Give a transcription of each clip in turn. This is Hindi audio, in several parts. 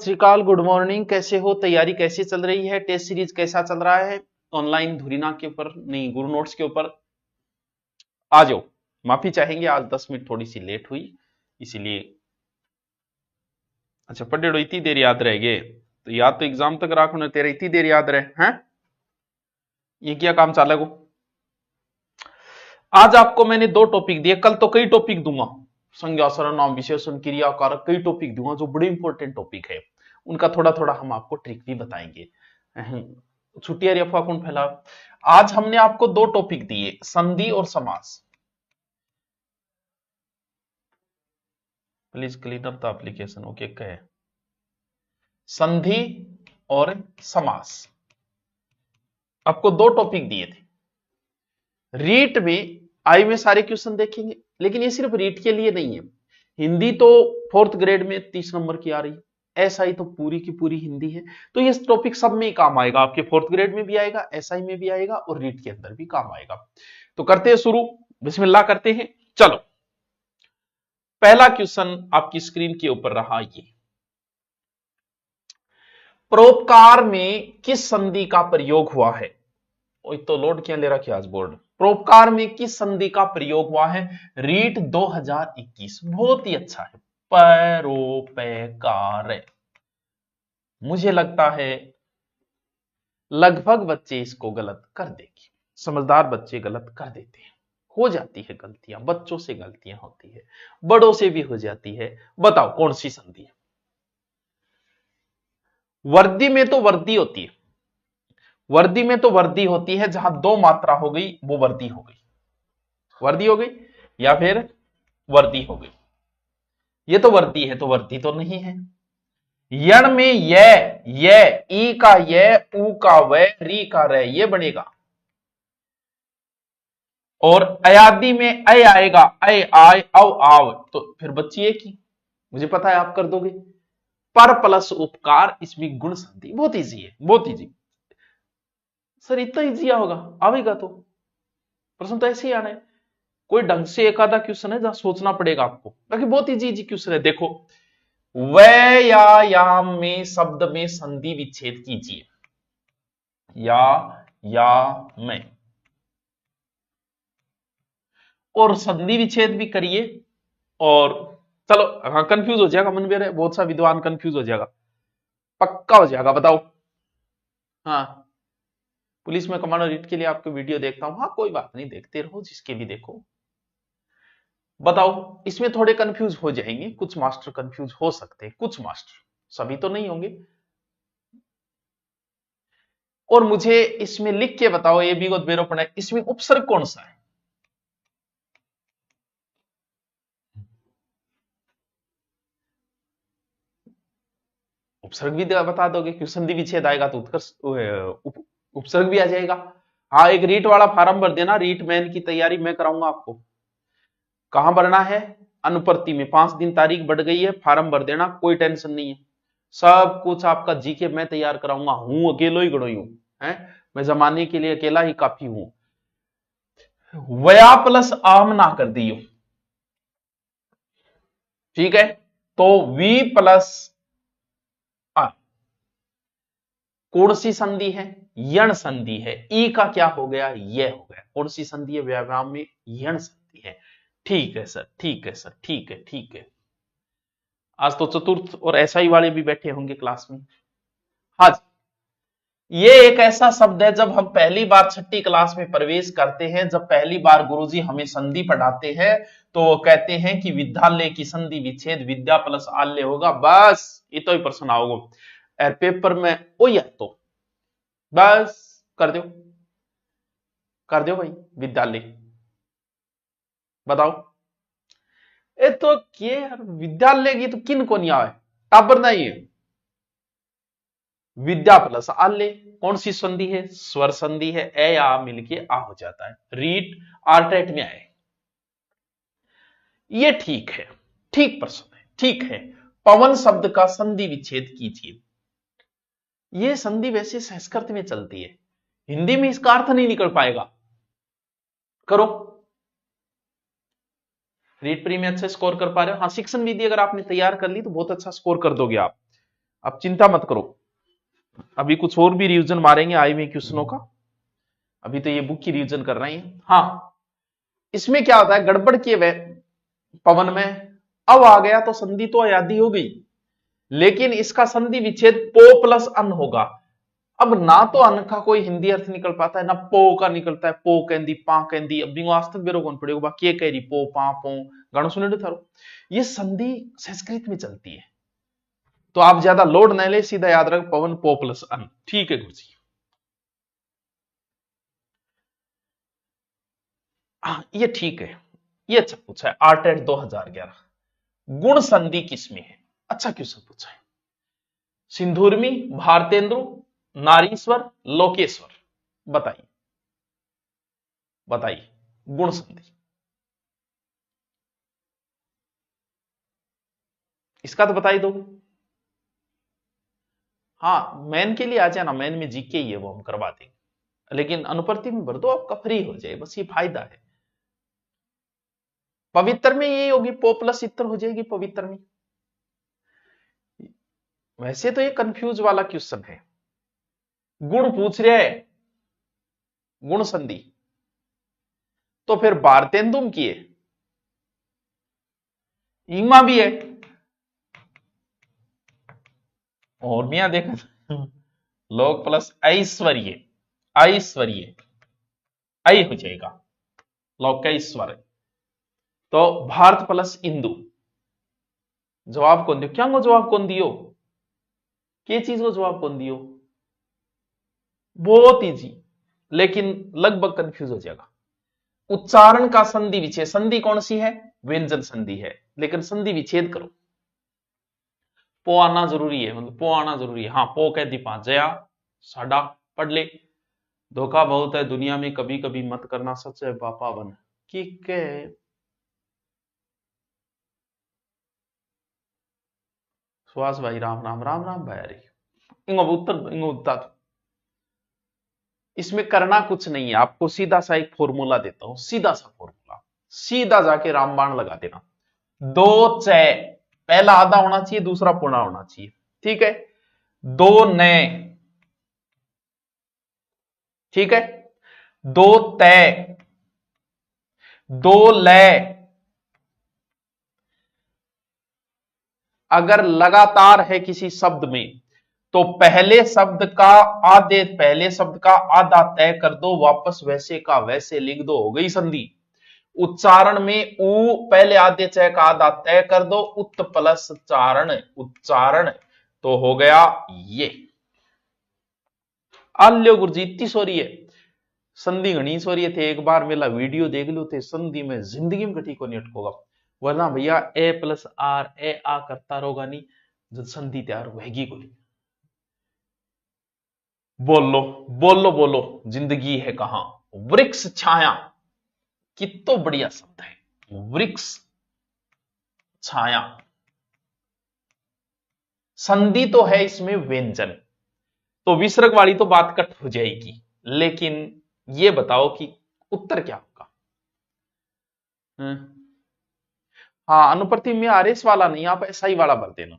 श्री अकाल, गुड मॉर्निंग। कैसे हो? तैयारी कैसी चल रही है? टेस्ट सीरीज कैसा चल रहा है? ऑनलाइन धुरीना के ऊपर नहीं, गुरु नोट्स के ऊपर आ जाओ। माफी चाहेंगे, आज 10 मिनट थोड़ी सी लेट हुई इसीलिए। अच्छा पढ़े इतनी देर याद रह गए तो याद तो एग्जाम तक राखो ना, तेरा इतनी देर याद रहे हैं। ये क्या काम चाले को? आज आपको मैंने 2 टॉपिक दिए, कल तो कई टॉपिक दूंगा। संज्ञा, सर्वनाम, विशेषण, क्रिया, कारक, कई टॉपिक दूंगा जो बड़े इंपॉर्टेंट टॉपिक है। उनका थोड़ा थोड़ा हम आपको ट्रिक भी बताएंगे। छुट्टियां अफवाह कौन फैला। आज हमने आपको 2 टॉपिक दिए, संधि और समास। Please clean up the application. Okay, कहे संधि और समास। आपको 2 टॉपिक दिए थे। रीट में आई में सारे क्वेश्चन देखेंगे, लेकिन ये सिर्फ रीट के लिए नहीं है। हिंदी तो 4th ग्रेड में 30 नंबर की आ रही है, एसआई तो पूरी की पूरी हिंदी है। तो ये टॉपिक सब में ही काम आएगा, आपके 4th ग्रेड में भी आएगा, एसआई में भी आएगा और रीट के अंदर भी काम आएगा। तो करते हैं शुरू, बिस्मिल्लाह करते हैं। चलो, पहला क्वेश्चन आपकी स्क्रीन के ऊपर रहा। ये परोपकार में किस संधि का प्रयोग हुआ है? तो लोड क्या ले रखा आज बोर्ड। परोपकार में किस संधि का प्रयोग हुआ है? रीट 2021। बहुत ही अच्छा है, परोपकार। मुझे लगता है लगभग बच्चे इसको गलत कर देंगे, समझदार बच्चे गलत कर देते हैं। हो जाती है गलतियां, बच्चों से गलतियां होती है, बड़ों से भी हो जाती है। बताओ कौन सी संधि है? वर्दी में तो वर्दी होती है, वर्दी में तो वर्दी होती है, जहां 2 मात्रा हो गई वो वर्दी हो गई, वर्दी हो गई या फिर वर्दी हो गई। ये तो वर्दी है, तो वर्दी तो नहीं है। यण में ये ई का ये, ऊ का व, री का रे, ये बनेगा। और अयादी में अय आएगा, अय आय अव आव, तो फिर बच्ची एक ही। मुझे पता है आप कर दोगे। पर प्लस उपकार, इसमें गुण संधि। बहुत इजी है, बहुत इजी। सर इतना इजी होगा, आवेगा तो प्रश्न तो ऐसे ही आना है। कोई ढंग से एक आधा क्वेश्चन है जहां सोचना पड़ेगा आपको, बाकी बहुत इजी इजी क्वेश्चन है। देखो, व्यायाम में शब्द में संधि विच्छेद कीजिए। या में, और संधि विच्छेद भी करिए। और चलो, हाँ कंफ्यूज हो जाएगा, मन में बहुत सा विद्वान कंफ्यूज हो जाएगा, पक्का हो जाएगा। बताओ। हाँ, पुलिस में कमांडो रीट के लिए आपको वीडियो देखता हूं। हाँ कोई बात नहीं, देखते रहो, जिसके भी देखो। बताओ, इसमें थोड़े कंफ्यूज हो जाएंगे, कुछ मास्टर कंफ्यूज हो सकते हैं, कुछ मास्टर, सभी तो नहीं होंगे। और मुझे इसमें लिख के बताओ, ये भी बेरोपण है, इसमें उपसर्ग कौन सा है? उपसर्ग भी बता दोगे, क्योंकि संधि विच्छेद आएगा तो उत्कर्ष उपसर्ग भी आ जाएगा। हाँ, एक रीट वाला फार्म भर देना, रीट मैन की तैयारी मैं कराऊंगा आपको। कहां भरना है? अनुपर्ति में। 5 दिन तारीख बढ़ गई है, फार्म भर देना, कोई टेंशन नहीं है। सब कुछ आपका जीके मैं तैयार कराऊंगा। हूं अकेलो ही गणोई हूं, है मैं जमाने के लिए अकेला ही काफी हूं। वया प्लस आम ना कर दियो, ठीक है? तो वी प्लस आ, कौन सी संधि है? यण संधि है। ई का क्या हो गया? ये हो गया। कौन सी संधि है? व्यायाम में यण संधि है। ठीक है सर, ठीक है सर, ठीक है, ठीक है। आज तो चतुर्थ और एसआई वाले भी बैठे होंगे क्लास में। हाँ, ये एक ऐसा शब्द है, जब हम पहली बार 6ठी क्लास में प्रवेश करते हैं, जब पहली बार गुरुजी हमें संधि पढ़ाते हैं, तो वो कहते हैं कि विद्यालय की संधि विच्छेद विद्या प्लस आल्य होगा। बस इतो ही प्रश्न आओगे पेपर में। ओ या तो बस कर दो, कर दो भाई विद्यालय। बताओ, ए तो क्या यार, विद्यालय की तो किन को नहीं आवे, टाबर नहीं है। विद्या प्लस आल्य, कौन सी संधि है? स्वर संधि है। ए या मिलके आ हो जाता है। रीट आर्टेट में आए। ये ठीक है, ठीक प्रश्न है, ठीक है। पवन शब्द का संधि विच्छेद कीजिए। ये संधि वैसे संस्कृत में चलती है, हिंदी में इसका अर्थ नहीं निकल पाएगा। करो। रीट प्री में अच्छा स्कोर कर पा रहे हो? हाँ, शिक्षण विधि अगर आपने तैयार कर ली तो बहुत अच्छा स्कोर कर दोगे आप। अब चिंता मत करो, अभी कुछ और भी रिवीजन मारेंगे आए हुए क्वेश्चनों का, अभी तो ये बुक की रिवीजन कर रहे हैं। हाँ, इसमें क्या होता है, गड़बड़ किए हुए पवन में अब आ गया तो संधि तो आयादी हो गई, लेकिन इसका संधि विच्छेद पो प्लस अन होगा। अब ना तो अन का कोई हिंदी अर्थ निकल पाता है, ना पो का निकलता है, पो कहंदी पा कहंदी, अब बिंगो आज तक बेरो कौन पड़ेगा बाकी कह रही पो पा पो गाना सुने थारो, ये संधि संस्कृत में चलती है, तो आप ज्यादा लोड न ले, सीधा याद रख पवन पो प्लस अन। ठीक है गुरुजी। ये ठीक है, ये अच्छा पूछा है, आर्टेट 2011, गुण संधि किसमें है, अच्छा क्वेश्चन पूछा है। सिंधुर्मी, भारतेंदु, नारीश्वर, लोकेश्वर, बताइए बताइए गुण संधि, इसका तो बता ही दो। हाँ, मैन के लिए आ जाना, मैन में जीके ही है वो हम करवा देंगे, लेकिन अनुपर्ति में भर दो, आपका फ्री हो जाए, बस ये फायदा है। पवित्र में ये होगी पो प्लस इत्र हो जाएगी पवित्र में। वैसे तो ये कंफ्यूज वाला क्वेश्चन है, गुण पूछ रहे है, गुण संधि तो फिर भारतेंदुम की है, ईमा भी है, और भी यहां देखा लोक प्लस ऐश्वर्य, ऐश्वर्य ऐ हो जाएगा लोकेश्वर, तो भारत प्लस इंदु, जवाब कौन दियो, क्या जवाब कौन दियो, के चीज को जवाब कौन दियो, बहुत इजी, लेकिन लगभग कंफ्यूज हो जाएगा। उच्चारण का संधि विच्छेद, संधि कौन सी है, व्यंजन संधि है, लेकिन संधि विच्छेद करो, पो आना जरूरी है, मतलब पो आना जरूरी है। हाँ, पो कह दी पांच जया साडा पढ़ ले, धोखा बहुत है दुनिया में, कभी कभी मत करना, सच है पापा बन की के सुहास भाई राम राम राम राम भाई, अरे इंगो उत्तर इंगो उत्तर, इसमें करना कुछ नहीं है, आपको सीधा सा एक फॉर्मूला देता हूं, सीधा सा फॉर्मूला, सीधा जाके रामबाण लगा देना, दो चय, पहला आधा होना चाहिए, दूसरा पूर्णा होना चाहिए, ठीक है, दो नए, ठीक है, दो तय, दो लय, अगर लगातार है किसी शब्द में तो पहले शब्द का आधा तय कर दो, वापस वैसे का वैसे लिख दो, हो गई संधि। उच्चारण में उ पहले आधे चय का आधा तय कर दो, उत प्लस चारण, उच्चारण, तो हो गया ये। आल्यो गुरुजी इतनी सोरी है, संधि घनी सोरी थे, एक बार मेला वीडियो देख लो थे, संधि में जिंदगी में घटी को नहीं अटकोगा, वरना भैया ए प्लस आर ए आ करता रहोगा नहीं, जब संधि तैयार होगी को। बोलो बोलो बोलो, जिंदगी है कहां, वृक्ष छाया, कितना बढ़िया शब्द है, वृक्ष छाया, संधि तो है इसमें व्यंजन, तो विसर्ग वाली तो बात कट हो जाएगी, लेकिन ये बताओ कि उत्तर क्या होगा। हाँ, अनुप्रति में आरएस वाला नहीं, आप एसआई वाला भर देना,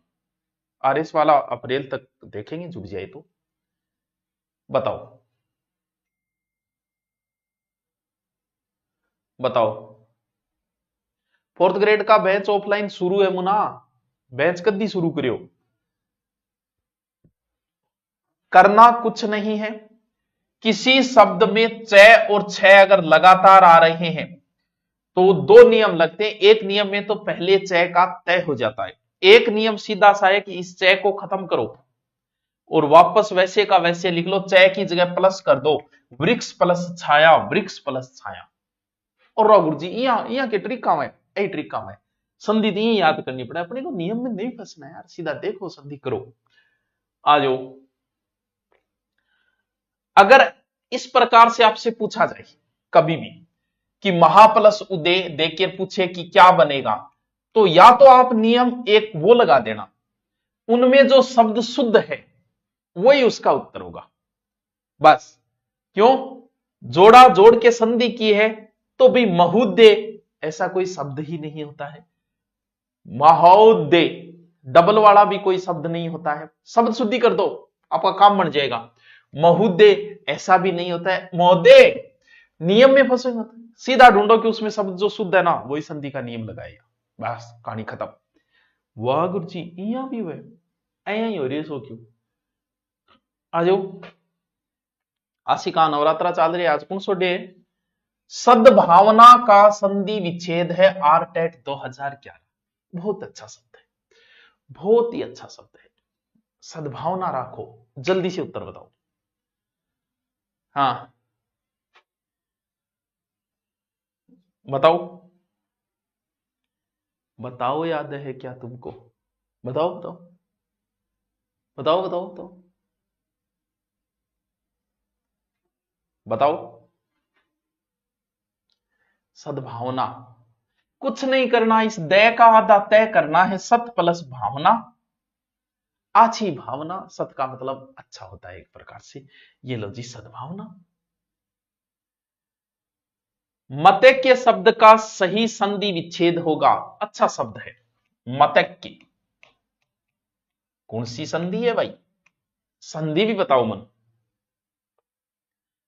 आरएस वाला अप्रैल तक देखेंगे, जुड़ जाए तो बताओ बताओ। फोर्थ ग्रेड का बैच ऑफलाइन शुरू है मुना, बैच कदी शुरू करियो, करना कुछ नहीं है, किसी शब्द में चय और छय अगर लगातार आ रहे हैं तो दो नियम लगते हैं, एक नियम में तो पहले चय का तय हो जाता है, एक नियम सीधा सा है कि इस चय को खत्म करो और वापस वैसे का वैसे लिख लो, चय की जगह प्लस कर दो, वृक्ष प्लस छाया, वृक्ष प्लस छाया। और रो गुरु जी यहाँ के ट्रिक काम है, यही ट्रिक काम है, संधि नहीं याद करनी पड़े, अपने को नियम में नहीं फंसना यार, सीधा देखो संधि करो, आ जाओ। अगर इस प्रकार से आपसे पूछा जाए कभी भी कि महाप्लस उदय देकर पूछे कि क्या बनेगा, तो या तो आप नियम एक वो लगा देना, उनमें जो शब्द शुद्ध है वही उसका उत्तर होगा, बस। क्यों, जोड़ा जोड़ के संधि की है तो भी महोदय ऐसा कोई शब्द ही नहीं होता है, महोदय डबल वाला भी कोई शब्द नहीं होता है, शब्द शुद्धि कर दो आपका काम बन जाएगा। महोदय ऐसा भी नहीं होता है, महोदय नियम में फंसे मत, सीधा ढूंढो कि उसमें शब्द जो शुद्ध है ना वही संधि का नियम लगाएगा, बस कहानी खत्म। वाह गुरु जी यहां भी हुए ऐ ही हो रही है, सो क्यों आ जाओ। आशिका नवरात्रा चल रही है, आज कौन सो डे? सद्भावना का संधि विच्छेद है आरटेट 2011। बहुत अच्छा शब्द है, बहुत ही अच्छा शब्द है। सद्भावना रखो, जल्दी से उत्तर बताओ। हाँ बताओ बताओ, याद है क्या तुमको? बताओ बताओ बताओ बताओ बताओ बताओ। सद्भावना, कुछ नहीं करना, इस दय का आधा तय करना है। सत प्लस भावना, अच्छी भावना, सत का मतलब अच्छा होता है एक प्रकार से। ये लो जी सद्भावना। मतैक्य शब्द का सही संधि विच्छेद होगा, अच्छा शब्द है मतैक्य। कौन सी संधि है भाई? संधि भी बताओ मन,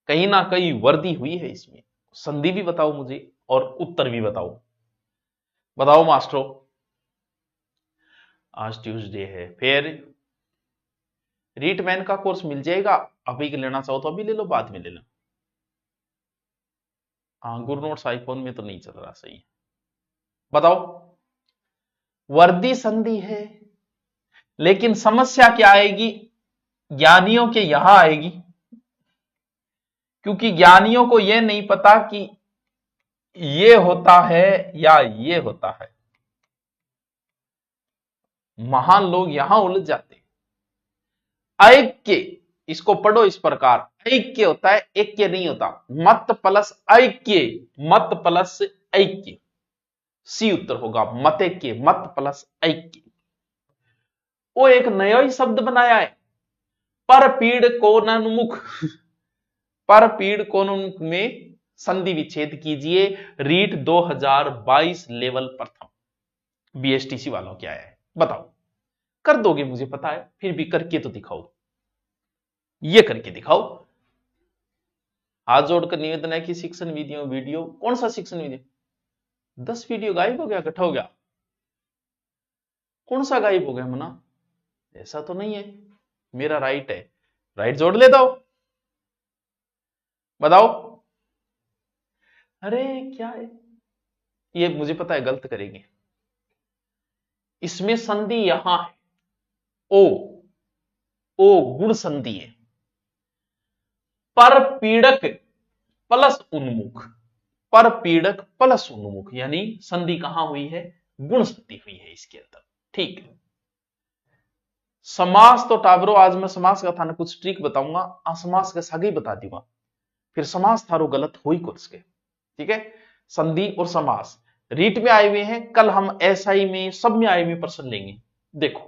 कहीं ना कहीं वर्दी हुई है इसमें। संधि भी बताओ मुझे और उत्तर भी बताओ। बताओ मास्टरों। आज ट्यूसडे है, फिर रीटमैन का कोर्स मिल जाएगा, अभी लेना चाहो तो अभी ले लो, बाद में ले लो। हाँ गुरु नोट्स आईफोन में तो नहीं चल रहा सही है। बताओ। वर्दी संधि है, लेकिन समस्या क्या आएगी? ज्ञानियों के यहां आएगी, क्योंकि ज्ञानियों को यह नहीं पता कि ये होता है या ये होता है। महान लोग यहां उलझ जाते हैं। ऐक्य, इसको पढ़ो इस प्रकार, ऐक्य होता है, ऐक्य नहीं होता। मत प्लस ऐक्य, मत प्लस ऐक्य, सी उत्तर होगा मतैक्य, मत प्लस ऐक्य। वो एक नया ही शब्द बनाया है, परपीड़ कोणोन्मुख। परपीड़ कोणोन्मुख में संधि विच्छेद कीजिए। रीट 2022 लेवल प्रथम बीएसटीसी वालों क्या है बताओ। कर दोगे मुझे पता है, फिर भी करके तो दिखाओ, ये करके दिखाओ। हाथ जोड़कर निवेदन है कि शिक्षण वीडियो कौन सा शिक्षण वीडियो? 10 वीडियो गायब हो गया, इकट्ठा हो गया? कौन सा गायब हो गया मना? ऐसा तो नहीं है, मेरा राइट है, राइट जोड़ लेता हो। बताओ। अरे क्या है ये, मुझे पता है गलत करेंगे। इसमें संधि यहां है, ओ ओ गुण संधि है। परपीड़क प्लस उन्मुख, परपीड़क प्लस उन्मुख, यानी संधि कहां हुई है? गुण संधि हुई है इसके अंदर। ठीक है। समास तो टाबरो आज मैं समास का थाना कुछ ट्रिक बताऊंगा, असमास के सागे बता दूंगा, फिर समास थारो गलत हो ही कुछ के। ठीक है। संधि और समास रीट में आए हुए हैं, कल हम एसआई में सब में आए हुए प्रश्न लेंगे। देखो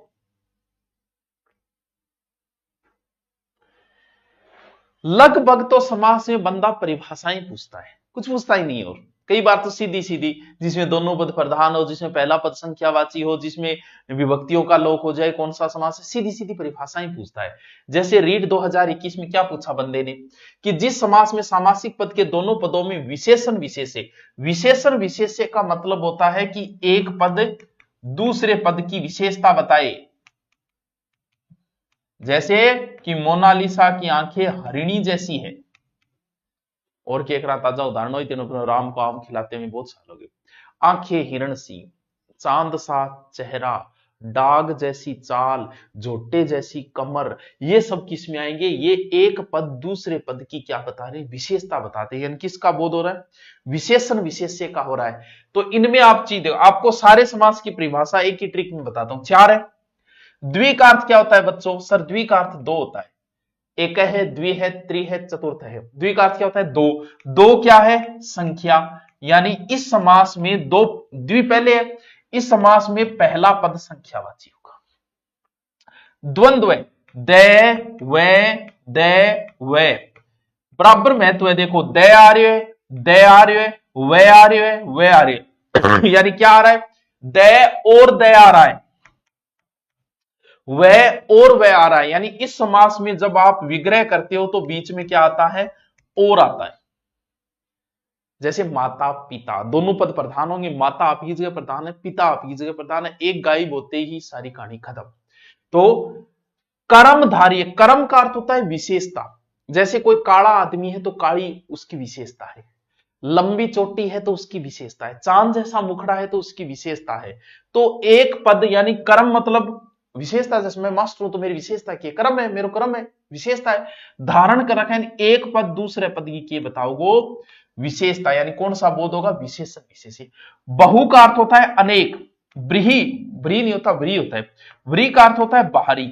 लगभग तो समास में बंदा परिभाषाएं पूछता है, कुछ पूछता ही नहीं। और कई बार तो सीधी सीधी, जिसमें दोनों पद प्रधान हो, जिसमें पहला पद संख्यावाची हो, जिसमें विभक्तियों का लोक हो जाए, कौन सा समास है, सीधी सीधी परिभाषाएं पूछता है। जैसे रीट 2021 में क्या पूछा बंदे ने कि जिस समास में सामासिक पद के दोनों पदों में विशेषण विशेष्य, विशेषण विशेष्य का मतलब होता है कि एक पद दूसरे पद की विशेषता बताए। जैसे कि मोनालिसा की आंखें हरिणी जैसी है, और के एक ताजा उदाहरण हो, तीनों राम को आम खिलाते हुए बहुत साल हो गए। आंखें हिरण सी, चांद सा चेहरा, डाग जैसी चाल, झोटे जैसी कमर, ये सब किस में आएंगे? ये एक पद दूसरे पद की क्या बता रहे? विशेषता बताते हैं। यानी किसका बोध हो रहा है? विशेषण विशेष्य का हो रहा है। तो इनमें आप चीज देखो, आपको सारे समास की परिभाषा एक ही ट्रिक में बताता हूं, 4 है। द्विकार्थ क्या होता है बच्चों? सर द्विकार्थ 2 होता है, एक है, द्वि है, त्रि है, चतुर्थ है। द्विकार्थ क्या होता है? 2। 2 क्या है? संख्या। यानी इस समास में 2 द्वि पहले है, इस समास में पहला पद संख्यावाची होगा। द्वंद्व है, दे वे बराबर महत्व है। देखो दे आ रही है, दे आ रही है, वे आ रही है, वे आ रही है। यानी क्या आ रहा है? दे और दे आ रहा है। वह और वह आ रहा है, यानी इस समास में जब आप विग्रह करते हो तो बीच में क्या आता है, और आता है। जैसे माता पिता दोनों पद प्रधान होंगे, माता आप ही जगह प्रधान है, पिता आप ही जगह प्रधान है, एक गायब होते ही सारी कहानी खत्म। तो कर्मधारी, कर्म का अर्थ होता है विशेषता। जैसे कोई काला आदमी है तो काली उसकी विशेषता है, लंबी चोटी है तो उसकी विशेषता है, चांद जैसा मुखड़ा है तो उसकी विशेषता है। तो एक पद यानी कर्म मतलब विशेषता, जैसे मैं मास्टर हूं तो मेरी विशेषता की कर्म है, मेरा कर्म है, विशेषता है, धारण कर रखा है। एक पद दूसरे पद की बताओगो विशेषता, यानी कौन सा बोध होगा, विशेषण विशेषी। बहु का अर्थ होता है अनेक, ब्रीही ब्री नहीं होता व्री होता है, व्री का अर्थ होता है बाहरी,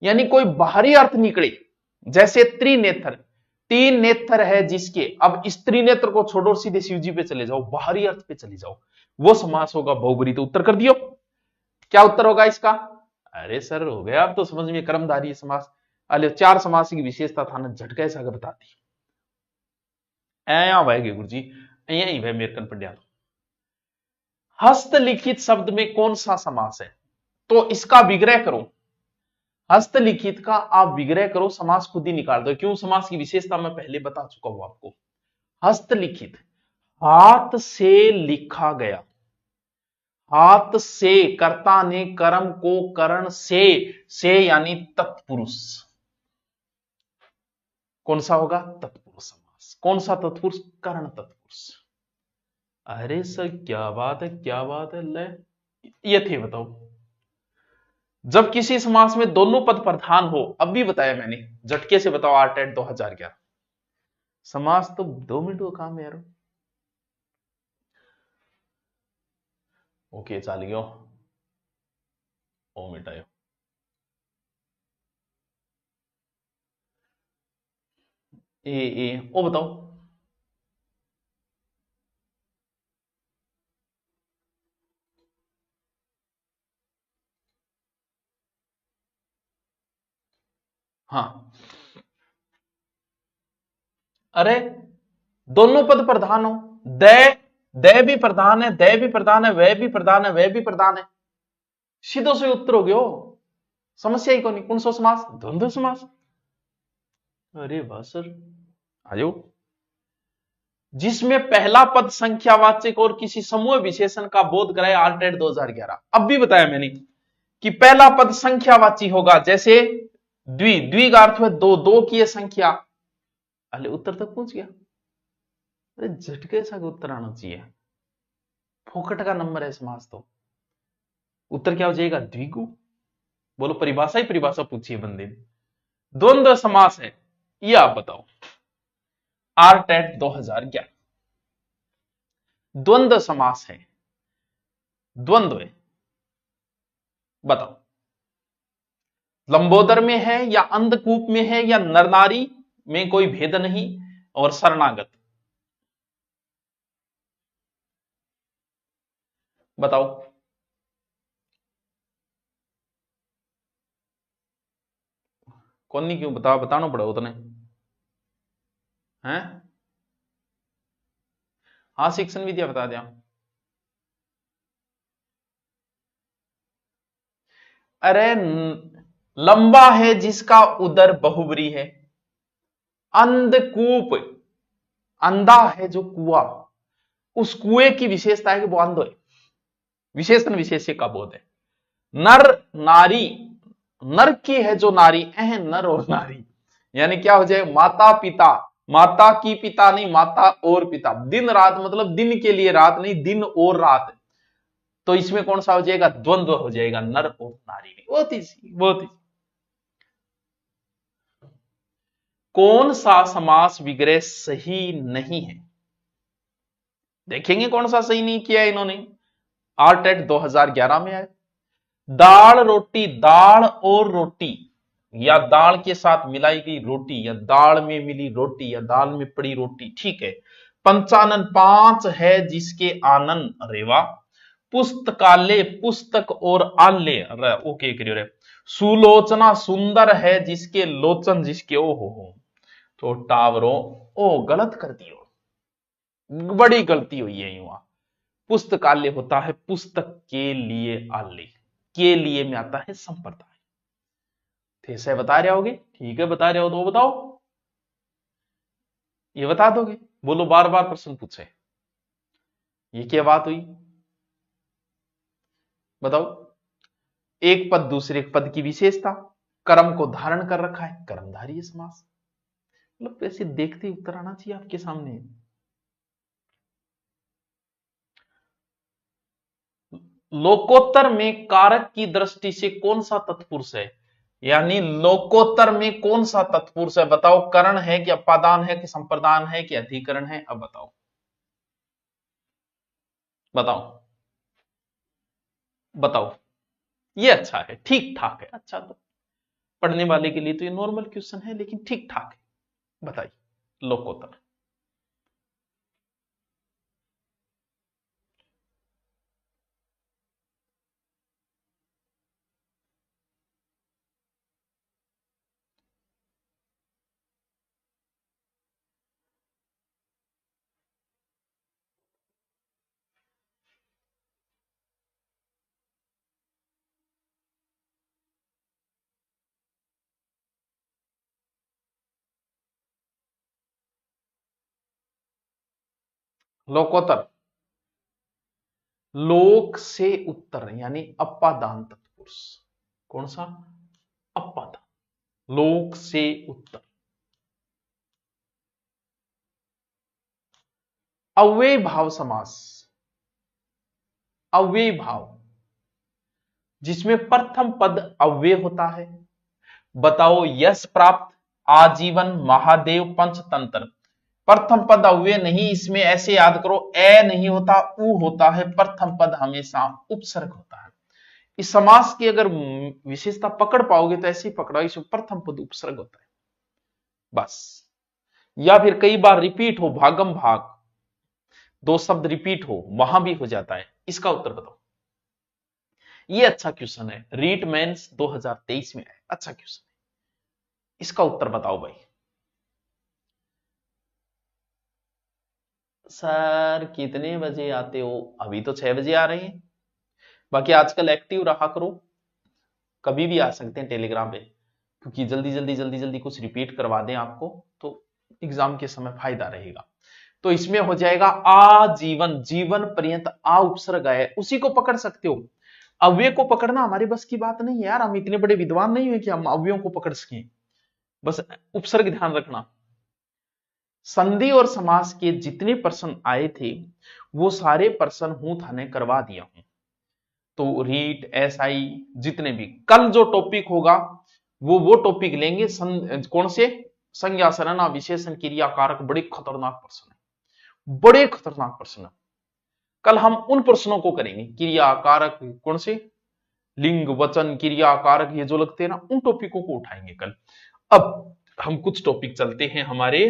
यानी कोई बाहरी अर्थ निकले। जैसे त्रिनेत्र, तीन नेत्र है जिसके, अब इस त्रिनेत्र को छोड़ो सीधे शिवजी पे चले जाओ, बाहरी अर्थ पे चले जाओ, वो समास होगा बहुब्री। तो उत्तर कर दियो, क्या उत्तर होगा इसका, अरे सर हो गया अब तो समझ में, कर्मधारी समास। अरे चार समास की विशेषता था ना, झटका ऐसा बता दी। ऐ गुरु जी यही भाई मेरे कन पढ़िया। हस्तलिखित शब्द में कौन सा समास है, तो इसका विग्रह करो। हस्तलिखित का आप विग्रह करो, समास खुद ही निकाल दो। क्यों, समास की विशेषता मैं पहले बता चुका हूं आपको। हस्तलिखित, हाथ से लिखा गया, हाथ से, कर्ता ने कर्म को करण से यानी तत्पुरुष। कौन सा होगा, तत्पुरुष समास। कौन सा तत्पुरुष, करण तत्पुरुष। अरे सर क्या बात है, क्या बात है, ले ये थे बताओ। जब किसी समास में दोनों पद प्रधान हो, अब भी बताया मैंने, झटके से बताओ आरटेट 2011। समास तो 2 मिनट का काम है यार। ओके चल गयो, ओ मिटायो। ए ओ बताओ। हाँ, अरे दोनों पद प्रधान हो, दे दे भी प्रधान है, दे भी प्रधान है, वह भी प्रधान है, वह भी प्रधान है, सीधो से उत्तर हो गयो। समस्या ही कौन, कौन सा समास, द्वंद्व समास। अरे वाह सर, आ जाओ। जिसमें पहला पद संख्यावाचक और किसी समूह विशेषण का बोध कराया, आर्टेट 2011। अब भी बताया मैंने कि पहला पद संख्यावाची होगा, जैसे द्वि, द्वि का अर्थ है दो, दो की है संख्या। अरे उत्तर तक पहुंच गया, अरे झटके सा उत्तर आना चाहिए, फोकट का नंबर है समास। तो उत्तर क्या हो जाएगा, द्विगु। बोलो, परिभाषा ही परिभाषा पूछिए बंदे ने। द्वंद्व समास है, ये आप बताओ। आरटेट 2011 द्वंद्व समास है, द्वंद्व है, बताओ। लंबोदर में है या अंधकूप में है या नरनारी में कोई भेद नहीं, और शरणागत, बताओ। कौन नहीं, क्यों बताना पड़ा उतने हैं। हाँ, शिक्षण विद्या बता दिया। अरे लंबा है जिसका उदर बहुब्री है, अंधकूप, अंधा है जो कुआ, उस कुएं की विशेषता है कि वो अंधो है, विशेषण विशेष्य का बोध है। नर नारी, नर की है जो नारी, नर और नारी, यानी क्या हो जाए, माता पिता, माता की पिता नहीं, माता और पिता, दिन रात मतलब दिन के लिए रात नहीं, दिन और रात। तो इसमें कौन सा हो जाएगा, द्वंद्व हो जाएगा, नर और नारी में। बहुत ही बहुत ही। कौन सा समास विग्रह सही नहीं है, देखेंगे कौन सा सही नहीं किया है इन्होंने। आरटेट 2011 में आए, दाल रोटी, दाल और रोटी, या दाल के साथ मिलाई गई रोटी, या दाल में मिली रोटी, या दाल में पड़ी रोटी, ठीक है। पंचानन, पांच है जिसके आनन रेवा, पुस्तकालय, पुस्तक और आल्य, ओके करियो रे। सुलोचना, सुंदर है जिसके लोचन, जिसके ओ हो। तो टावरो, ओ गलत कर दियो, बड़ी गलती हुई है युवा। पुस्तकालय होता है पुस्तक के लिए आल्य, के लिए में आता है संप्रदाय। थे से बता रहे होगे, ठीक है बता रहे हो तो बताओ, ये बता दोगे। बोलो बार बार प्रश्न पूछे, ये क्या बात हुई बताओ। एक पद दूसरे पद की विशेषता, कर्म को धारण कर रखा है, कर्मधारय समास। मतलब वैसे देखते ही उत्तर आना चाहिए आपके सामने। लोकोत्तर में कारक की दृष्टि से कौन सा तत्पुरुष है, यानी लोकोत्तर में कौन सा तत्पुरुष है बताओ। करण है कि अपादान है कि संप्रदान है कि अधिकरण है, अब बताओ बताओ बताओ। ये अच्छा है, ठीक ठाक है। अच्छा तो पढ़ने वाले के लिए तो ये नॉर्मल क्वेश्चन है, लेकिन ठीक ठाक है। बताइए लोकोत्तर। लोकोत्तर लोक से उत्तर यानी अपादान तत्पुरुष। कौन सा? अपादान। लोक से उत्तर। अव्यय भाव समास, अव्यय भाव जिसमें प्रथम पद अव्यय होता है। बताओ यश प्राप्त, आजीवन, महादेव, पंचतंत्र। प्रथम पद अव्यय नहीं, इसमें ऐसे याद करो, ए नहीं होता, उ होता है। प्रथम पद हमेशा उपसर्ग होता है। इस समास की अगर विशेषता पकड़ पाओगे तो ऐसे ही पकड़ो, इसमें प्रथम पद उपसर्ग होता है बस। या फिर कई बार रिपीट हो, भागम भाग, दो शब्द रिपीट हो, वहां भी हो जाता है। इसका उत्तर बताओ। ये अच्छा क्वेश्चन है, रीट मेंस 2023 में है, अच्छा क्वेश्चन है। इसका उत्तर बताओ भाई। सर कितने बजे आते हो? अभी तो 6 बजे आ रहे हैं। बाकी आजकल एक्टिव रहा करो, कभी भी आ सकते हैं टेलीग्राम पे, क्योंकि जल्दी जल्दी जल्दी जल्दी कुछ रिपीट करवा दें आपको तो एग्जाम के समय फायदा रहेगा। तो इसमें हो जाएगा आजीवन, जीवन पर्यंत आ उपसर्ग है, उसी को पकड़ सकते हो। अव्यय को पकड़ना हमारे बस की बात नहीं है यार, हम इतने बड़े विद्वान नहीं है कि हम अव्ययों को पकड़ सकें। बस उपसर्ग ध्यान रखना। संधि और समास के जितने प्रश्न आए थे वो सारे प्रश्न हूं थाने करवा दिया हूं। तो रीट एसआई जितने भी कल जो टॉपिक होगा वो टॉपिक लेंगे। कौन से? संज्ञा, सर्वनाम, विशेषण, क्रिया, कारक। बड़े खतरनाक प्रश्न है, बड़े खतरनाक प्रश्न। कल हम उन प्रश्नों को करेंगे, क्रिया, कारक, कौन से लिंग, वचन, क्रिया, कारक, ये जो लगते हैं ना, उन टॉपिकों को उठाएंगे कल। अब हम कुछ टॉपिक चलते हैं हमारे।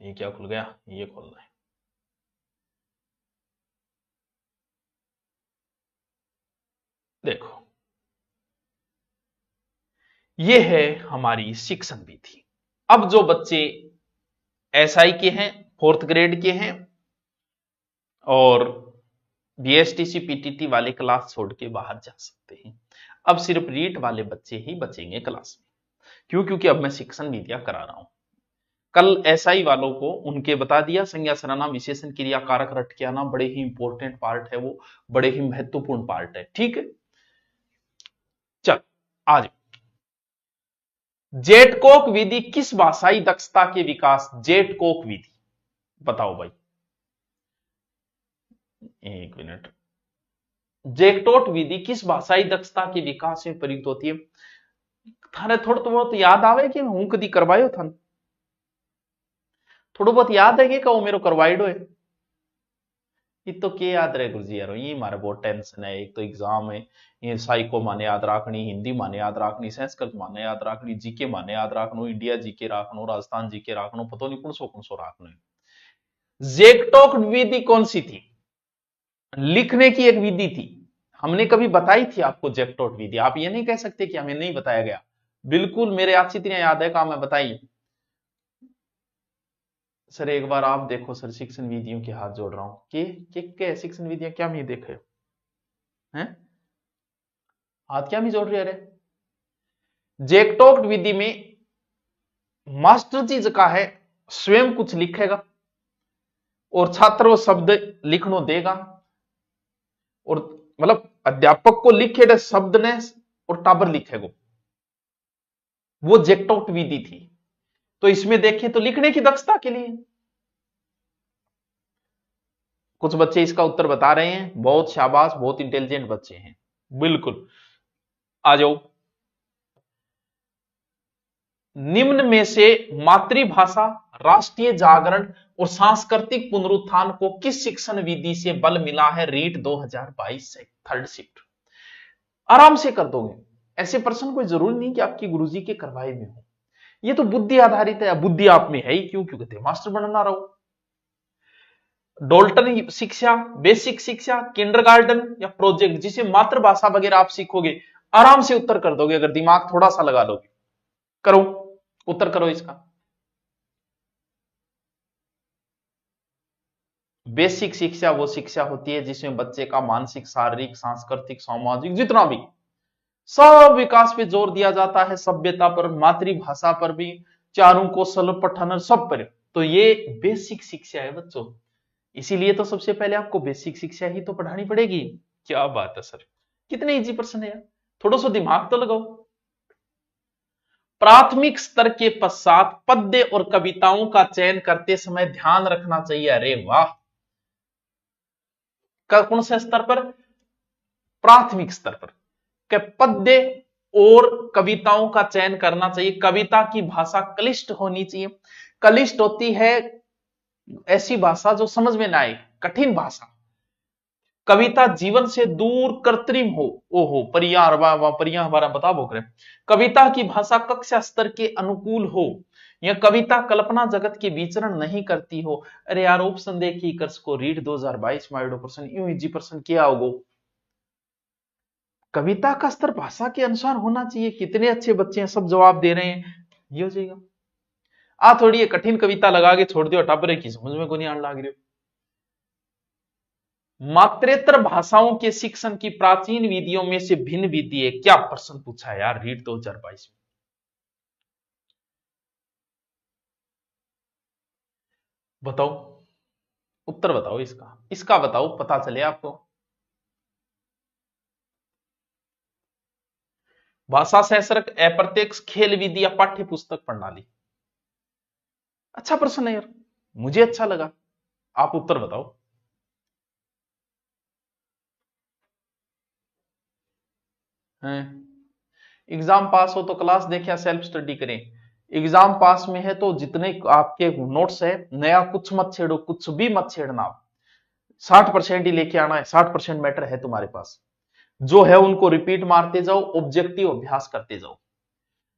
ये क्या खुल गया? ये खोलना है। देखो ये है हमारी शिक्षण विधि। अब जो बच्चे एसआई के हैं, 4th ग्रेड के हैं और बीएसटीसी पीटीटी वाले क्लास छोड़ के बाहर जा सकते हैं। अब सिर्फ रीट वाले बच्चे ही बचेंगे क्लास में। क्यों? क्योंकि अब मैं शिक्षण विधियां करा रहा हूं। कल एसआई वालों को उनके बता दिया, संज्ञा, सर्वनाम, विशेषण, क्रिया, कारक रट के आना, बड़े ही इंपॉर्टेंट पार्ट है वो, बड़े ही महत्वपूर्ण पार्ट है। ठीक है, चल आज जेटकोक विधि किस भाषाई दक्षता के विकास? जेटकोक विधि बताओ भाई, एक मिनट। जेकटोट विधि किस भाषाई दक्षता के विकास में प्रयुक्त होती है? थाने थोड़ा तो बहुत याद आवे कि हूं कदी करवायो था? थोड़ा बहुत याद है कि कहो मेरो करवाइडो है? ये तो के याद रहे गुरुजी यार, ये मारे बहुत टेंशन है। एक तो एग्जाम है, ये साइको माने याद रखनी, हिंदी माने याद रखनी, संस्कृत माने याद रखनी, जीके माने याद रखनो, इंडिया जीके रखनो, राजस्थान जीके रखनो, पता नहीं कौन सो रखनो है। जेकटोक विधि कौन सी थी? लिखने की एक विधि थी, हमने कभी बताई थी आपको जेकटोट विधि। आप ये नहीं कह सकते कि हमें नहीं बताया गया, बिल्कुल मेरे अच्छी तरह याद है काम मैं बताइए। सर एक बार आप देखो सर, शिक्षण विधियों के हाथ जोड़ रहा हूं के शिक्षण विधियां क्या मैं देखे हैं? हाथ क्या मैं जोड़ रही है? अरे जैकटॉक विधि में मास्टर जी का है स्वयं कुछ लिखेगा और छात्र वो शब्द लिखनो देगा, और मतलब अध्यापक को लिखे शब्द ने और टाबर लिखेगा। वो जैकटॉक विधि थी। तो इसमें देखें तो लिखने की दक्षता के लिए कुछ बच्चे इसका उत्तर बता रहे हैं, बहुत शाबाश, बहुत इंटेलिजेंट बच्चे हैं। बिल्कुल, आ जाओ। निम्न में से मातृभाषा, राष्ट्रीय जागरण और सांस्कृतिक पुनरुत्थान को किस शिक्षण विधि से बल मिला है? रीट 2022 से थर्ड शिफ्ट। आराम से कर दोगे ऐसे प्रश्न, कोई जरूरी नहीं कि आपकी गुरुजी के करवाए में हो। ये तो बुद्धि आधारित है, बुद्धि आप में है ही क्यों, कहते मास्टर बनना रहो। डोल्टन शिक्षा, बेसिक शिक्षा, किंडरगार्टन या प्रोजेक्ट, जिसे मातृभाषा वगैरह आप सीखोगे, आराम से उत्तर कर दोगे अगर दिमाग थोड़ा सा लगा लोगे। करो, उत्तर करो इसका। बेसिक शिक्षा वो शिक्षा होती है जिसमें बच्चे का मानसिक, शारीरिक, सांस्कृतिक, सामाजिक, जितना भी सब विकास पे जोर दिया जाता है, सभ्यता पर, मातृभाषा पर भी, चारों कौशल, पठन, सब पर। तो ये बेसिक शिक्षा है बच्चों। इसीलिए तो सबसे पहले आपको बेसिक शिक्षा ही तो पढ़ानी पड़ेगी। क्या बात है सर, कितने इजी प्रश्न है यार, थोड़ा सा दिमाग तो लगाओ। प्राथमिक स्तर के पश्चात पद्य और कविताओं का चयन करते समय ध्यान रखना चाहिए। अरे वाह, कौन से स्तर पर? प्राथमिक स्तर पर के पद्य और कविताओं का चयन करना चाहिए। कविता की भाषा क्लिष्ट होनी चाहिए। क्लिष्ट होती है ऐसी भाषा जो समझ में ना आए, कठिन भाषा। कविता जीवन से दूर, कृत्रिम हो। ओहो, परियार वाह वाह, परियां हमारा बता बोक रहे। कविता की भाषा कक्षा स्तर के अनुकूल हो, यह कविता कल्पना जगत के विचरण नहीं करती हो। अरे यार, ऑप्शन देखिए कर्स को, रीड 2022 माइडो पर्सन, यूं इजी पर्सन क्या होगो। कविता का स्तर भाषा के अनुसार होना चाहिए। कितने अच्छे बच्चे हैं, सब जवाब दे रहे हैं, ये हो जाएगा। आ थोड़ी ये कठिन कविता लगा के छोड़ दियो, टापरे की समझ में को नहीं आने लग रही। मात्रेतर भाषाओं के शिक्षण की प्राचीन विधियों में से भिन्न विधि है क्या? प्रश्न पूछा है यार, रीट 2022 में। बताओ, उत्तर बताओ इसका, इसका बताओ, पता चले आपको। भाषा सहसरक, अप्रत्यक्ष, खेल विधि या पाठ्य पुस्तक प्रणाली? अच्छा प्रश्न है यार, मुझे अच्छा लगा। आप उत्तर बताओ। हैं, एग्जाम पास हो तो क्लास देखें या सेल्फ स्टडी करें? एग्जाम पास में है तो जितने आपके नोट्स है, नया कुछ मत छेड़ो, कुछ भी मत छेड़ना। 60% ही लेके आना है, 60% मैटर है तुम्हारे पास। जो है उनको रिपीट मारते जाओ, ऑब्जेक्टिव अभ्यास करते जाओ।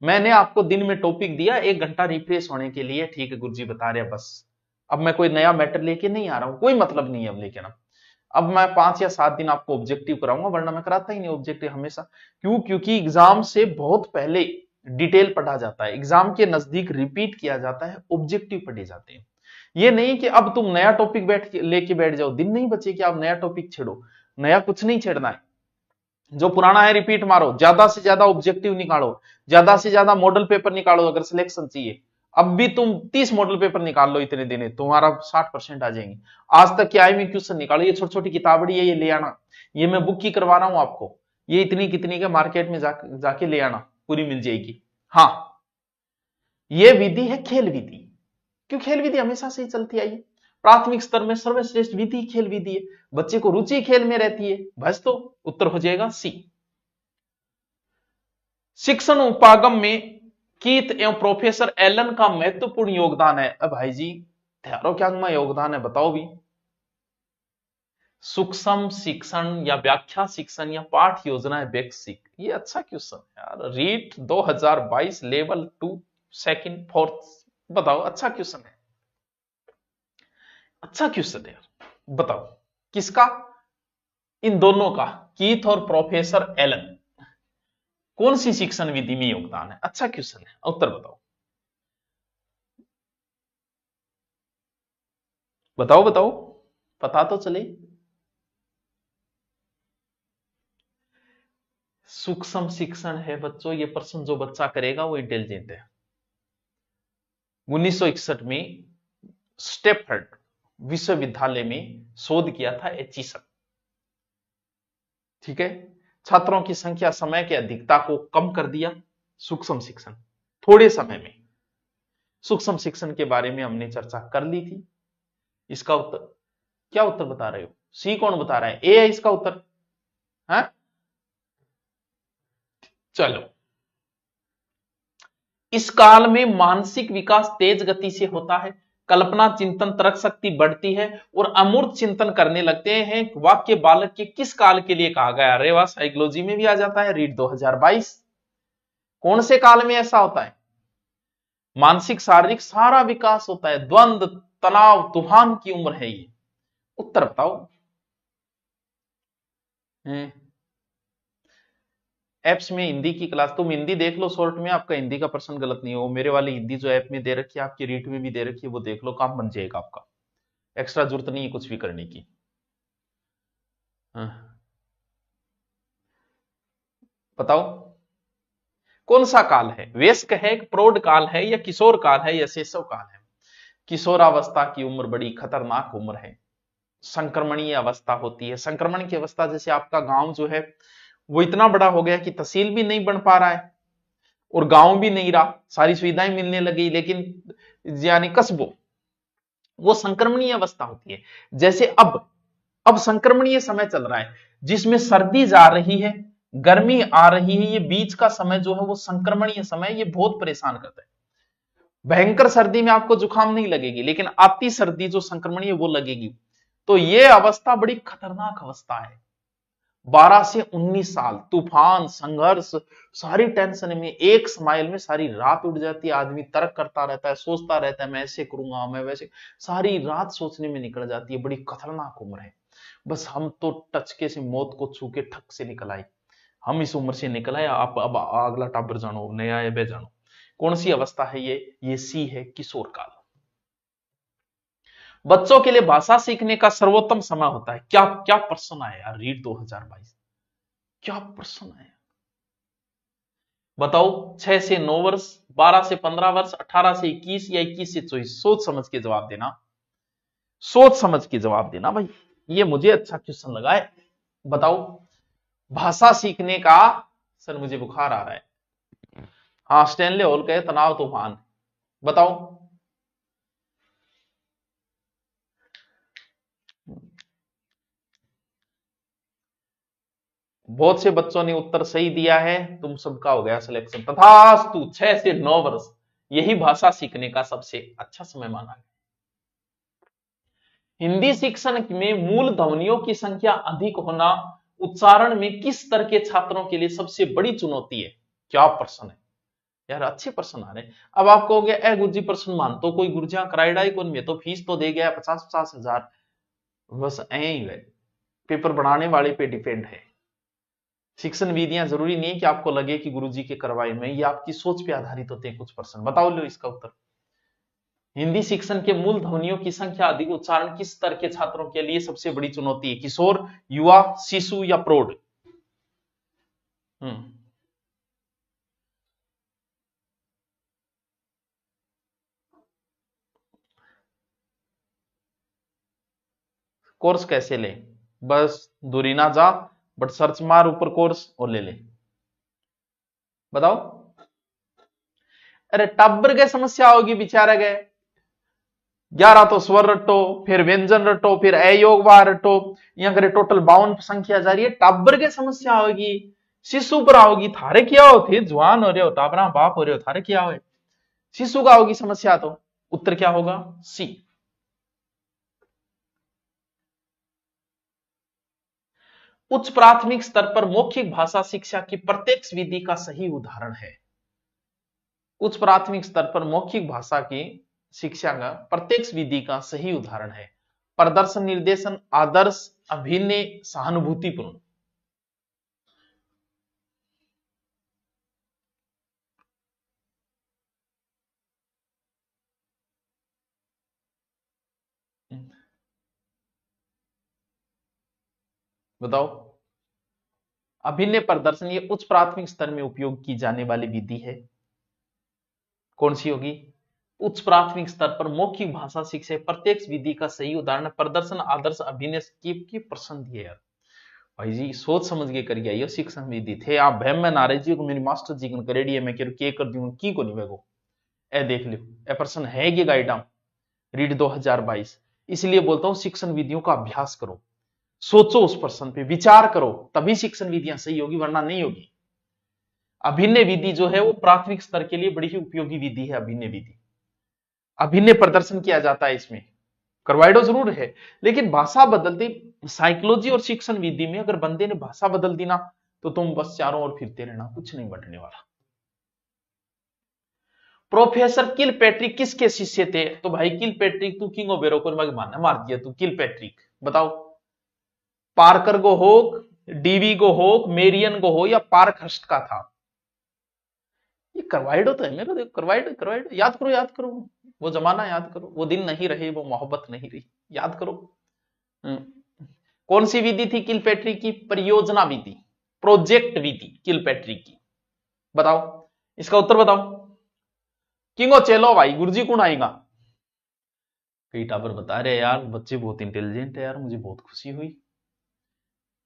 मैंने आपको दिन में टॉपिक दिया 1 घंटा रिफ्रेश होने के लिए, ठीक है गुरुजी बता रहे हैं बस। अब मैं कोई नया मैटर लेके नहीं आ रहा हूं, कोई मतलब नहीं है अब लेके ना। अब मैं 5 या 7 दिन आपको ऑब्जेक्टिव कराऊंगा, वरना मैं कराता ही नहीं ऑब्जेक्टिव हमेशा। क्यों? क्योंकि एग्जाम से बहुत पहले डिटेल पढ़ा जाता है, एग्जाम के नजदीक रिपीट किया जाता है, ऑब्जेक्टिव पढ़े जाते हैं। ये नहीं कि अब तुम नया टॉपिक लेके बैठ जाओ, दिन नहीं बचे कि आप नया टॉपिक छेड़ो। नया कुछ नहीं छेड़ना है, जो पुराना है रिपीट मारो, ज्यादा से ज्यादा ऑब्जेक्टिव निकालो, ज्यादा से ज्यादा मॉडल पेपर निकालो। अगर सिलेक्शन चाहिए, अब भी तुम 30 मॉडल पेपर निकाल लो इतने दिन, तुम्हारा 60% आ जाएंगे। आज तक के आए हुए क्वेश्चन निकालो, ये छोटी छोटी किताबड़ी है, ये ले आना। ये मैं बुक की करवा रहा हूं आपको, ये इतनी कितनी के मार्केट में जाके ले आना, पूरी मिल जाएगी। हाँ, ये विधि है खेल विधि। क्यों? खेल विधि हमेशा से ही चलती आई है। प्राथमिक स्तर में सर्वश्रेष्ठ विधि खेल विधि है, बच्चे को रुचि खेल में रहती है, बस। तो उत्तर हो जाएगा सी। शिक्षण उपागम में कीथ एवं प्रोफेसर एलन का महत्वपूर्ण योगदान है। अब भाई जी, त्यारों क्या में योगदान है बताओ भी। सूक्ष्म शिक्षण या व्याख्या शिक्षण या पाठ योजना है बेसिक, ये अच्छा क्वेश्चन है यार। रीट 2022 लेवल 2 सेकंड फोर्थ, बताओ, अच्छा क्वेश्चन है, अच्छा क्वेश्चन है यार। बताओ किसका? इन दोनों का, कीथ और प्रोफेसर एलन, कौन सी शिक्षण विधि में योगदान है? अच्छा क्वेश्चन है, उत्तर बताओ। बताओ बताओ, पता तो चले। सूक्ष्म शिक्षण है बच्चों, ये प्रश्न जो बच्चा करेगा वो इंटेलिजेंट है। 1961 में स्टेफर्ड विश्वविद्यालय में शोध किया था एचिसन। ठीक है, छात्रों की संख्या समय की अधिकता को कम कर दिया। सूक्ष्म शिक्षण थोड़े समय में, सूक्ष्म शिक्षण के बारे में हमने चर्चा कर ली थी। इसका उत्तर क्या उत्तर बता रहे हो? सी कौन बता रहा है? ए है इसका उत्तर है? चलो, इस काल में मानसिक विकास तेज गति से होता है, कल्पना चिंतन तर्क शक्ति बढ़ती है और अमूर्त चिंतन करने लगते हैं। वाक्य बालक के किस काल के लिए कहा गया? अरे वाह, साइकोलॉजी में भी आ जाता है, रीड 2022। कौन से काल में ऐसा होता है? मानसिक शारीरिक सारा विकास होता है, द्वंद्व तनाव तूफान की उम्र है ये। उत्तर बताओ। एप्स में हिंदी की क्लास, तुम हिंदी देख लो शॉर्ट में, आपका हिंदी का प्रश्न गलत नहीं हो। मेरे वाली हिंदी जो ऐप में दे रखी है, आपकी रीट में भी दे रखी है, वो देख लो, काम बन जाएगा आपका। एक्स्ट्रा जरूरत नहीं है कुछ भी करने की। हाँ। बताओ कौन सा काल है? वयस्क है, प्रौढ़ काल है, या किशोर काल है, या शैशव काल है? किशोरावस्था की उम्र बड़ी खतरनाक उम्र है, संक्रमणीय अवस्था होती है। संक्रमण की अवस्था जैसे आपका गांव जो है वो इतना बड़ा हो गया कि तहसील भी नहीं बन पा रहा है और गांव भी नहीं रहा, सारी सुविधाएं मिलने लगी लेकिन यानी कस्बों, वो संक्रमणीय अवस्था होती है। जैसे अब संक्रमणीय समय चल रहा है जिसमें सर्दी जा रही है, गर्मी आ रही है, ये बीच का समय जो है वो संक्रमणीय समय, ये बहुत परेशान करता है। भयंकर सर्दी में आपको जुकाम नहीं लगेगी लेकिन आती सर्दी जो संक्रमणीय वो लगेगी। तो ये अवस्था बड़ी खतरनाक अवस्था है। 12 से 19 साल, तूफान संघर्ष, सारी टेंशन में, एक स्माइल में सारी रात उड़ जाती है। आदमी तर्क करता रहता है, सोचता रहता है, मैं ऐसे करूंगा, मैं वैसे, सारी रात सोचने में निकल जाती है। बड़ी खतरनाक उम्र है। बस हम तो टचके से मौत को छू के ठक से निकल आए, हम इस उम्र से निकल आए। आप अब अगला टाबर जानो, नया है बे जानो। कौन सी अवस्था है ये सी है, किशोर काल। बच्चों के लिए भाषा सीखने का सर्वोत्तम समय होता है। क्या क्या प्रश्न आया यार, रीड 2022, क्या प्रश्न आया बताओ। 6 से 9 वर्ष, 12 से 15 वर्ष, 18 से 21 या 21 से 24? सोच समझ के जवाब देना, सोच समझ के जवाब देना भाई, ये मुझे अच्छा क्वेश्चन लगा है। बताओ भाषा सीखने का, सर मुझे बुखार आ रहा है। हाँ, स्टैनले हॉल के तनाव तूफान। बताओ बहुत से बच्चों ने उत्तर सही दिया है, तुम सबका हो गया सिलेक्शन। तथास्तु 6 से 9 वर्ष यही भाषा सीखने का सबसे अच्छा समय माना गया। हिंदी शिक्षण में मूल ध्वनियों की संख्या अधिक होना उच्चारण में किस स्तर के छात्रों के लिए सबसे बड़ी चुनौती है? क्या प्रश्न है यार, अच्छे प्रश्न आ रहे हैं। अब आप कहोगे ए गुरुजी प्रश्न मान तो कोई गुरुजिया कराइडा ही कौन में, तो फीस तो दे गया 50-50 हजार, बस ऐ ही है। पेपर बनाने वाले पे डिपेंड है। शिक्षण विधियां जरूरी नहीं है कि आपको लगे कि गुरुजी के करवाए में, ये आपकी सोच पे आधारित होते हैं कुछ प्रश्न। बताओ लो इसका उत्तर। हिंदी शिक्षण के मूल ध्वनियों की संख्या अधिक उच्चारण किस स्तर के छात्रों के लिए सबसे बड़ी चुनौती है? किशोर, युवा, शिशु या प्रौढ़? हम्म कोर्स कैसे ले? बस दूरी ना जा, बट सर्च मार ऊपर कोर्स और ले ले। बताओ। अरे टब्बर के समस्या होगी बेचारे गए, 11 तो स्वर रटो, फिर व्यंजन रटो, फिर अयोग बार रटो, यहाँ करे टोटल 52 संख्या जा रही है। टब्बर के समस्या होगी, शिशु पर आओगी। थारे क्या हो थे, जवान हो रहे हो, टाबरा बाप हो रहे हो, थारे क्या हो, शिशु का होगी समस्या। तो उत्तर क्या होगा? सी। उच्च प्राथमिक स्तर पर मौखिक भाषा शिक्षा की प्रत्यक्ष विधि का सही उदाहरण है। उच्च प्राथमिक स्तर पर मौखिक भाषा की शिक्षा का प्रत्यक्ष विधि का सही उदाहरण है प्रदर्शन निर्देशन, आदर्श, अभिनय, सहानुभूतिपूर्ण। बताओ अभिनय प्रदर्शन ये उच्च प्राथमिक स्तर में उपयोग की जाने वाली विधि है। कौन सी होगी? उच्च प्राथमिक स्तर पर मौखिक भाषा शिक्षा प्रत्यक्ष विधि का सही उदाहरण प्रदर्शन आदर्श अभिनय की प्रश्न दिए यार। भाई जी सोच समझ के कर गया शिक्षण विधि थे आप भैम में नारे जी को मेरी मास्टर जी कर रेडी है मैं के कर दूंगा की को नहीं वेगो ए देख लियो ए प्रश्न है ये गाइड रीड 2022। इसलिए बोलता हूं शिक्षण विधियों का अभ्यास करो, सोचो उस प्रश्न पे विचार करो, तभी शिक्षण विधियां सही होगी वरना नहीं होगी। अभिनय विधि जो है वो प्राथमिक स्तर के लिए बड़ी ही उपयोगी विधि है। अभिनय विधि अभिनय प्रदर्शन किया जाता है, इसमें करवाइडो जरूर है लेकिन भाषा बदलती। साइकोलॉजी और शिक्षण विधि में अगर बंदे ने भाषा बदल दी ना तो तुम बस चारों ओर फिरते रहना, कुछ नहीं बढ़ने वाला। प्रोफेसर किलपैट्रिक किसके शिष्य थे? तो भाई किलपैट्रिक तू किंग बेरो को मानना मार दिया तू किलपैट्रिक। बताओ पार्कर गो होक, डीवी गो होक, मेरियन गो हो या पार्कहर्स्ट का था? ये करवाइडो तो है मेरे, देखो करवाइडो करवाइडो याद करो वो जमाना याद करो, वो दिन नहीं रहे, वो मोहब्बत नहीं रही, याद करो। कौन सी विधि थी किलपैट्रिक की? परियोजना विधि, प्रोजेक्ट विधि किलपैट्रिक की। बताओ इसका उत्तर बताओ। किंगो चलो भाई गुरुजी कौन आएगा? कई टावर बता रहे यार बच्चे बहुत इंटेलिजेंट है यार, मुझे बहुत खुशी हुई,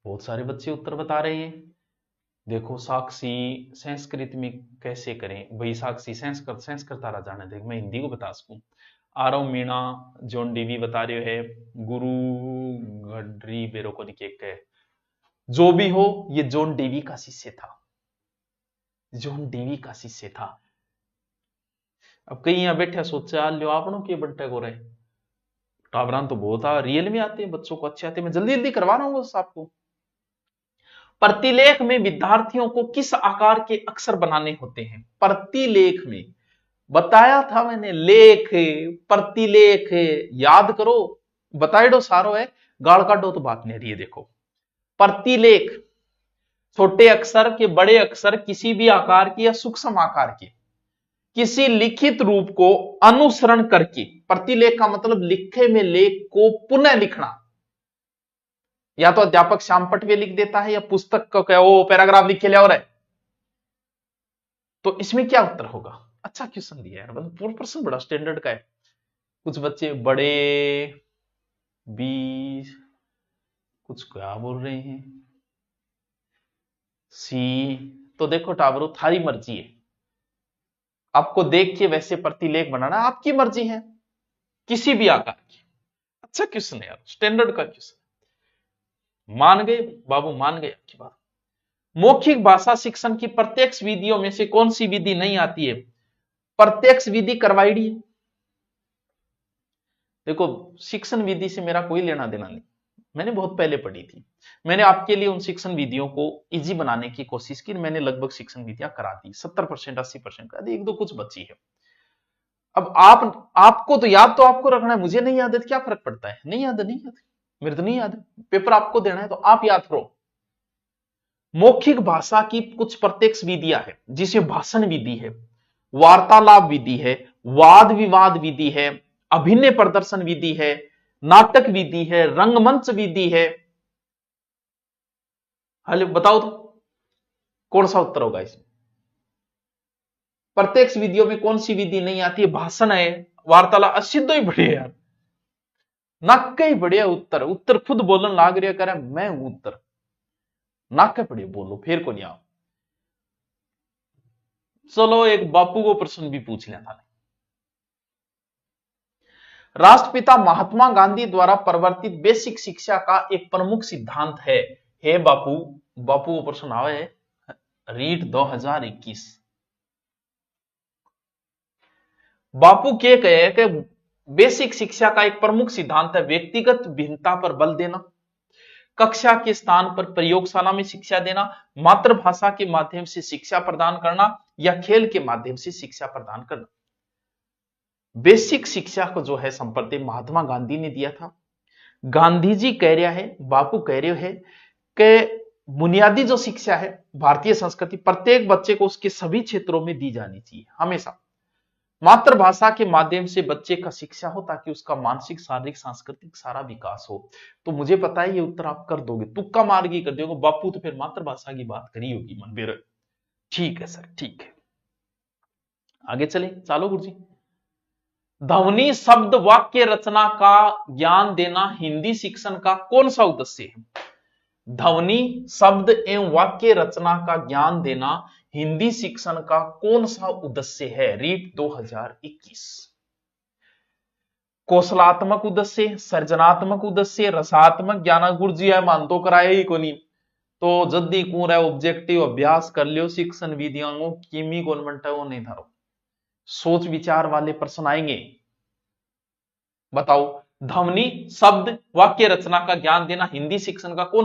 बहुत सारे बच्चे उत्तर बता रहे हैं। देखो साक्षी संस्कृत में कैसे करें भाई? साक्षी संस्कृत तारा जाने देख मैं हिंदी को बता सकूं। आरव मीणा जॉन डीवी बता रहे है, गुरु गडरी बेरो को निके जो भी हो ये जॉन डीवी का शिष्य था, जॉन डीवी का शिष्य था। अब कई यहां बैठे सोचा लो आपनों के बंटे को रहे टावरान तो बहुत रियल में आते हैं, बच्चों को अच्छे आते हैं, मैं जल्दी जल्दी करवा रहा हूं बस आपको। प्रतिलेख में विद्यार्थियों को किस आकार के अक्षर बनाने होते हैं? प्रतिलेख में बताया था मैंने, लेख प्रतिलेख याद करो, बताए दो सारो है गाड़ काटो तो बात नहीं रही है। देखो प्रतिलेख छोटे अक्षर के बड़े अक्षर किसी भी आकार की या सूक्ष्म आकार के किसी लिखित रूप को अनुसरण करके, प्रतिलेख का मतलब लिखे में लेख को पुनः लिखना, या तो अध्यापक श्याम पटवे लिख देता है या पुस्तक का क्या वो पैराग्राफ लिख के लिया और है। तो इसमें क्या उत्तर होगा? अच्छा क्वेश्चन दिया यार, मतलब पूर्ण प्रश्न बड़ा स्टैंडर्ड का है। कुछ बच्चे बड़े बी कुछ क्या बोल रहे हैं सी। तो देखो टावरो थारी मर्जी है, आपको देख के वैसे प्रतिलेख बनाना आपकी मर्जी है किसी भी आकार की। अच्छा क्वेश्चन है यार, स्टैंडर्ड का क्वेश्चन। मान गए बाबू, मान गए आपकी बात। मौखिक भाषा शिक्षण की प्रत्यक्ष विधियों में से कौन सी विधि नहीं आती है? प्रत्यक्ष विधि करवाइडी है। देखो शिक्षण विधि से मेरा कोई लेना देना नहीं, मैंने बहुत पहले पढ़ी थी, मैंने आपके लिए उन शिक्षण विधियों को इजी बनाने की कोशिश की, मैंने लगभग शिक्षण विधियां करा दी 70% 80% करा दी, एक दो कुछ बची है। अब आपको तो याद तो आपको रखना है, मुझे नहीं याद है, क्या फर्क पड़ता है? नहीं याद है, नहीं याद, मेरे तो नहीं याद है, पेपर आपको देना है तो आप याद करो। मौखिक भाषा की कुछ प्रत्यक्ष विधियां है जिसे भाषण विधि है, वार्तालाप विधि है, वाद विवाद विधि है, अभिनय प्रदर्शन विधि है, नाटक विधि है, रंगमंच विधि है। हेलो बताओ तो कौन सा उत्तर होगा इसमें? प्रत्यक्ष विधियों में कौन सी विधि नहीं आती है? भाषण है, वार्तालाप, असिद्धो ही बढ़िया यार, नाक ही बढ़िया उत्तर, उत्तर खुद बोलन लाग रहा करे मैं हूं उत्तर, नाक बढ़िया बोलो फिर को नहीं आओ। चलो एक बापू को प्रश्न भी पूछ लिया था। राष्ट्रपिता महात्मा गांधी द्वारा प्रवर्तित बेसिक शिक्षा का एक प्रमुख सिद्धांत है। हे बापू, बापू को प्रश्न आवे रीट 2021। बापू के कहे कि बेसिक शिक्षा का एक प्रमुख सिद्धांत है व्यक्तिगत भिन्नता पर बल देना, कक्षा के स्थान पर प्रयोगशाला में शिक्षा देना, मातृभाषा के माध्यम से शिक्षा प्रदान करना या खेल के माध्यम से शिक्षा प्रदान करना। बेसिक शिक्षा को जो है संप्रति महात्मा गांधी ने दिया था। गांधी जी कह रहा है, बापू कह रहे है कि बुनियादी जो शिक्षा है भारतीय संस्कृति प्रत्येक बच्चे को उसके सभी क्षेत्रों में दी जानी चाहिए हमेशा। मातृभाषा के माध्यम से बच्चे का शिक्षा हो ताकि उसका मानसिक, शारीरिक, सांस्कृतिक सारा विकास हो। तो मुझे पता है ये उत्तर आप कर दोगे, तुक्का मार के कर दोगे। बापू तो फिर मातृभाषा की बात करी होगी मनबीर। ठीक है सर, ठीक है, आगे चले। चालो गुरुजी। ध्वनि शब्द वाक्य रचना का ज्ञान देना हिंदी शिक्षण का कौन सा उद्देश्य है? ध्वनि शब्द एवं वाक्य रचना का ज्ञान देना हिंदी शिक्षण का कौन सा उद्देश्य है? रीट 2021। कौशलात्मक उद्देश्य, सृजनात्मक उद्देश्य, रसात्मक, ज्ञान। गुरुजी है मान तो कराए ही को नहीं, तो जल्दी कौन है ऑब्जेक्टिव अभ्यास कर लियो शिक्षण विधियों किमी गवर्नमेंट है वो नहीं धरो। सोच विचार वाले प्रश्न आएंगे। बताओ, ध्वनि शब्द वाक्य रचना का ज्ञान देना हिंदी शिक्षण का कौन